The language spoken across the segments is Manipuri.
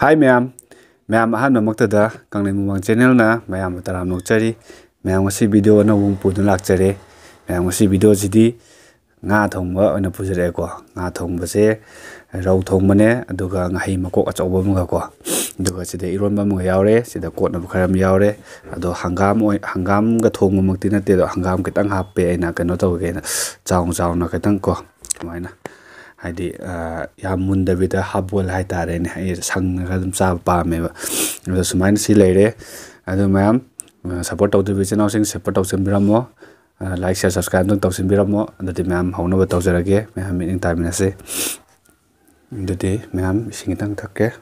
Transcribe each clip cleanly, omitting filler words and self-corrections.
Hi ma'am ahanbꯃꯛꯇꯗ Kanglen Mumang channelna mayam taram nokchari mayam ngasi video anawung pudun lakchare mayam ngasi video sidi nga thongba oina pujare ko nga thongba se rau thongbane aduga ngahi makok achawba muga ko aduga sida ironba muga yaure sida kotna bukharam yaure ado hangam ga thongba makti na te do hangam kitang happe aina kano tawge na chauna kitang ko maina haidi ya munda bida habol hai tare ne ai sang ga dum sa pa me ba ado sumain si leire ado mayam support tawdu bi channel sing support tawsen biramo like share subscribe dong tawsen biramo ado di mayam hauna ba tawjarage mayam meeting time na se ado di mayam sing tang thakke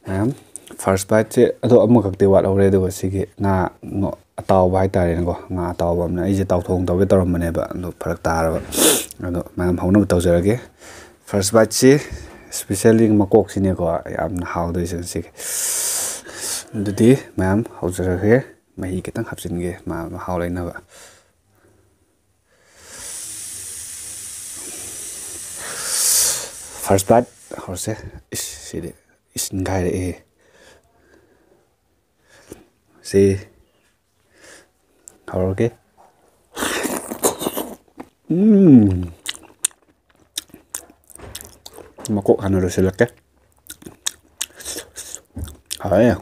mayam first bite ado amuk te wat already do sige na ataw bai tare ngo nga ataw bam na ije taw thong taw ge taram mane ba no pharak tar ba ado mayam hauna taw jarage first bite si especially makok sine ko yam how do is sig dudi mayam how jarage mahi kitang hapsin ge ma how laina ba first bite how se is sidi is ngai e see how okay makok hanu ro selak ke hai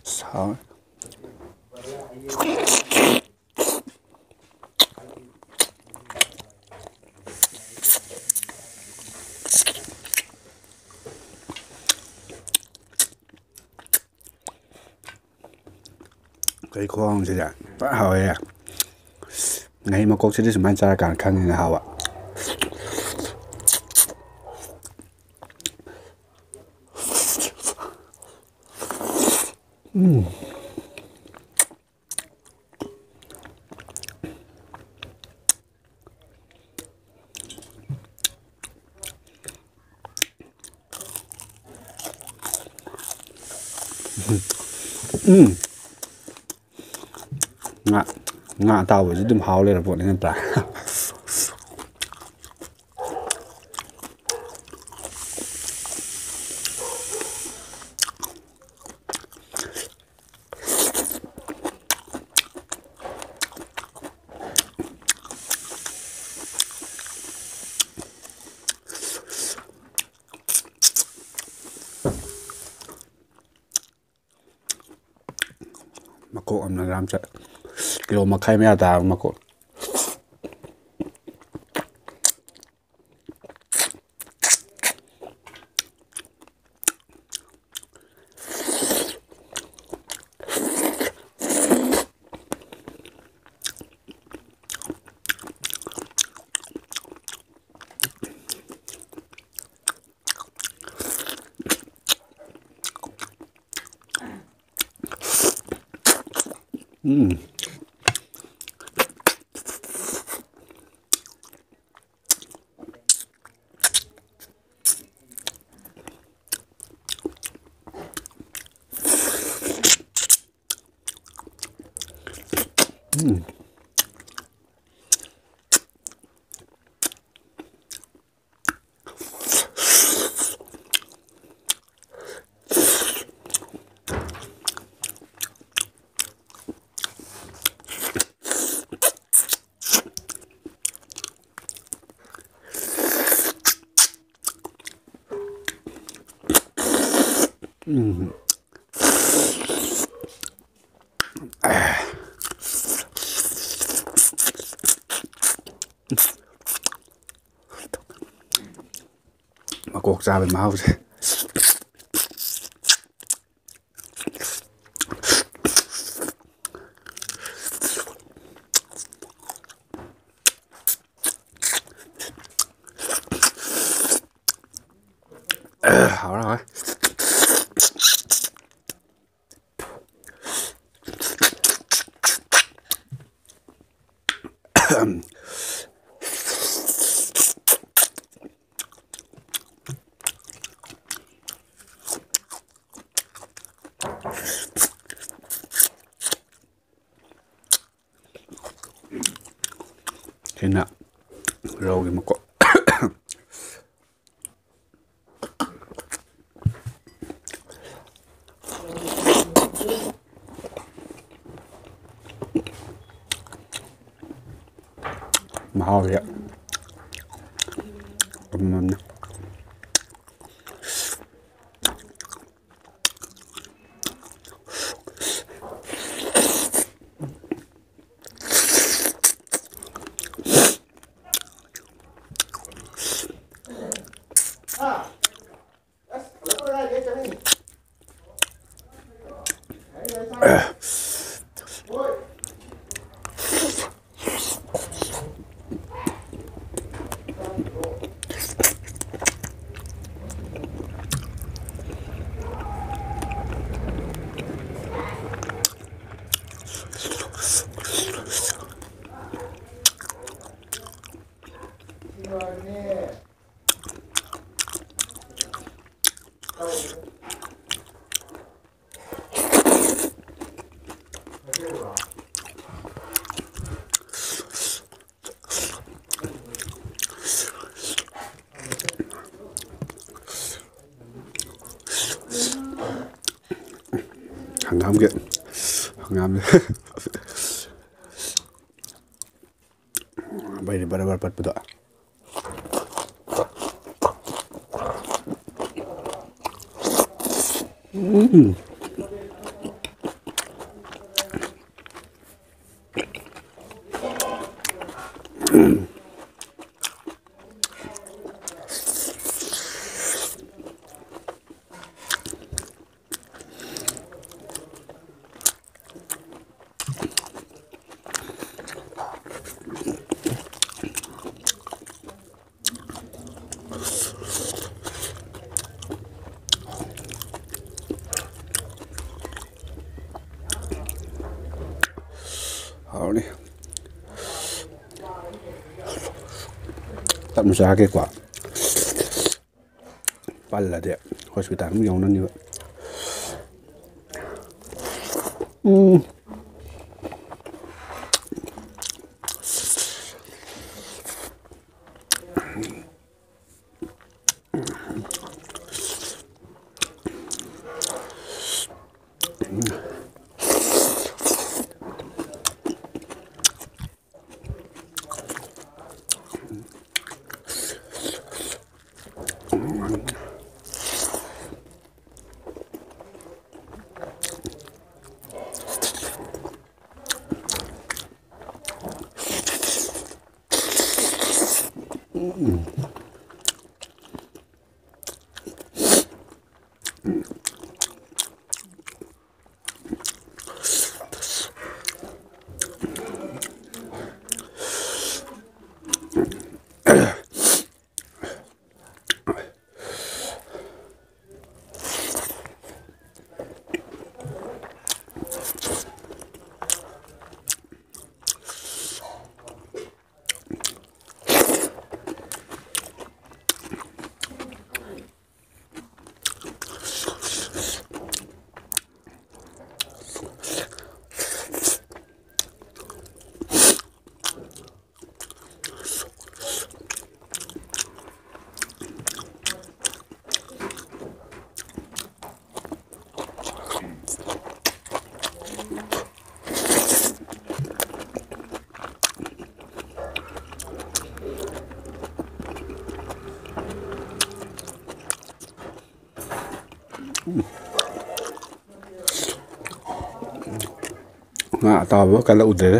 sao cái con gì vậy phải hỏi à ngày mà cô sẽ đi xem cha càng khăn như nào ạ ngạ tàu với đùm hào lên là bọn nên ta makok am na gram cha kilo makai me ata makok makok cha bên máu chứ Alright. Kena raugi mako. Mahal ya. Kemana? Hangam kìa. Hangam. Bay barabar pat pada. Hảo đi. Tạm ra kết quả. Bal là đẹp. Hospital cũng giống nó như vậy. Nggak tahu kalau udah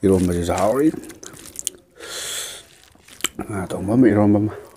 이런 하우리 동범 이런 범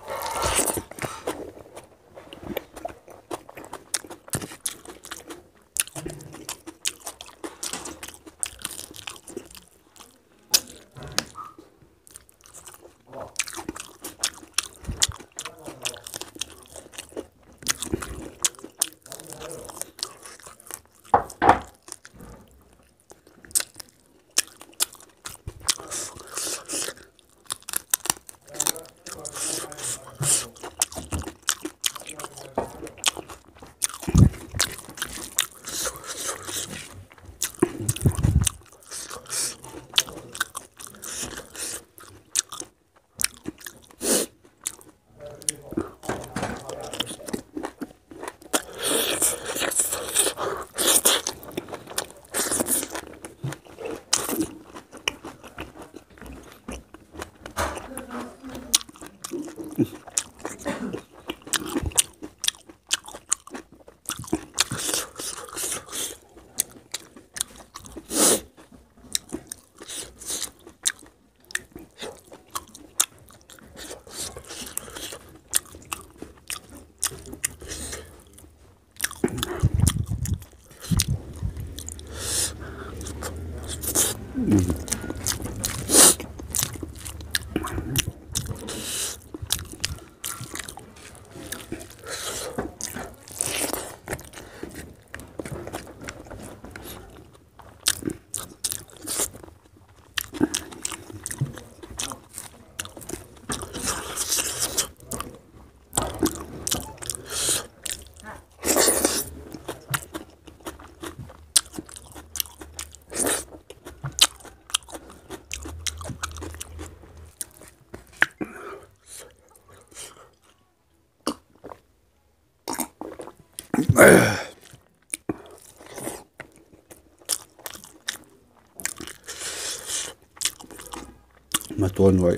Matuan way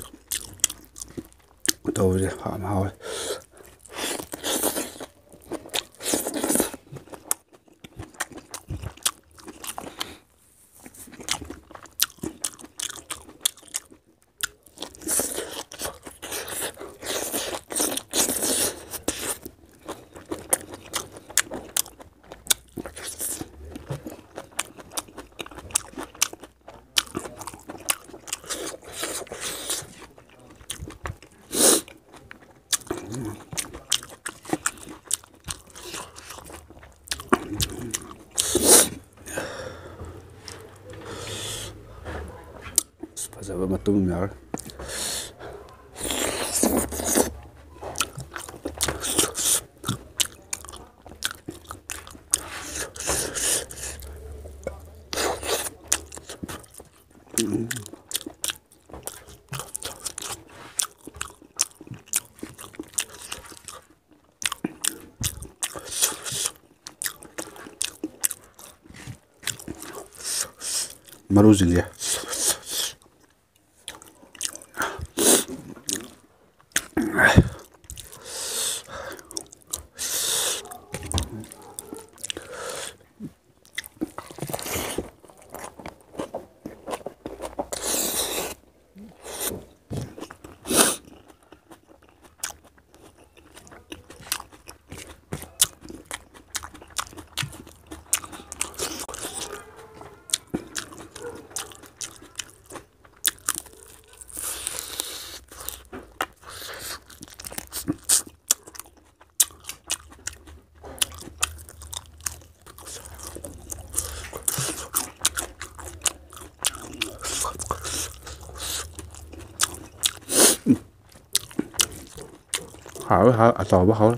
tawde hawe fazaba matum melhor. Maruzilha. Hảo tàu bác hảo.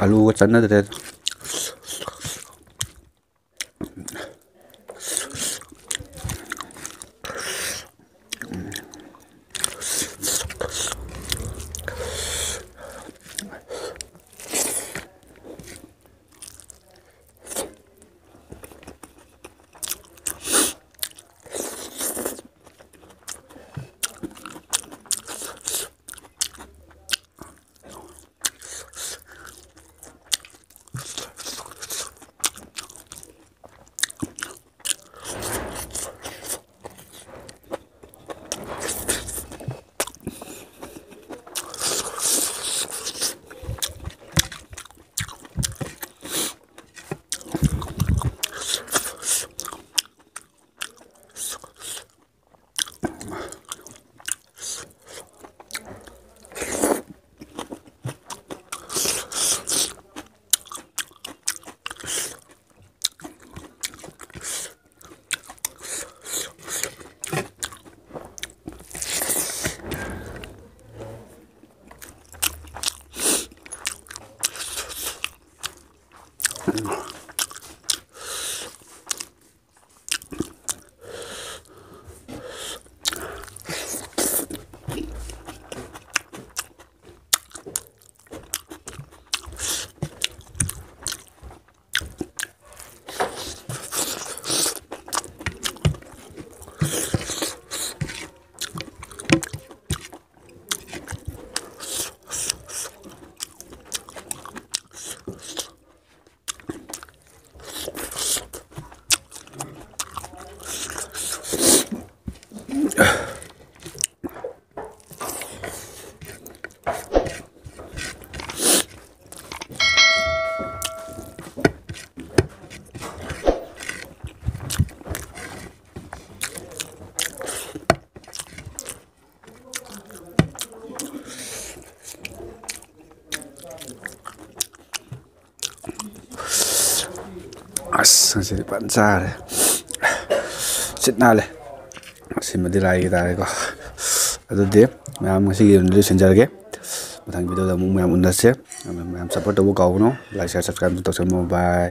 आलू का चना दे ꯑꯁ ꯐꯖꯅ ꯆꯥꯔꯦ ꯁꯤꯠ ꯅꯥꯜꯂꯦ ꯁꯤꯃꯗꯤ ꯂꯥꯏꯒꯤ ꯇꯥꯔꯦꯀꯣ ꯑꯗꯨꯗꯤ ꯃꯌꯥꯝ ꯉꯁꯤꯒꯤ ꯂꯣꯏꯁꯤꯟꯖꯔꯒꯦ ꯃꯊꯪ ꯚꯤꯗꯤꯑꯣꯗ ꯑꯃꯨꯛ ꯃꯌꯥꯝ ꯎꯅꯁꯦ ꯃꯌꯥꯝ ꯁꯞꯄꯣꯔꯠ ꯇꯧꯕ ꯀꯥꯎꯒꯅꯨ ꯂꯥꯏꯛ ꯁꯤꯌꯔ ꯁꯕꯁꯀ꯭ꯔꯥꯏꯕ ꯇꯧꯁꯟꯕ ꯕꯥꯏ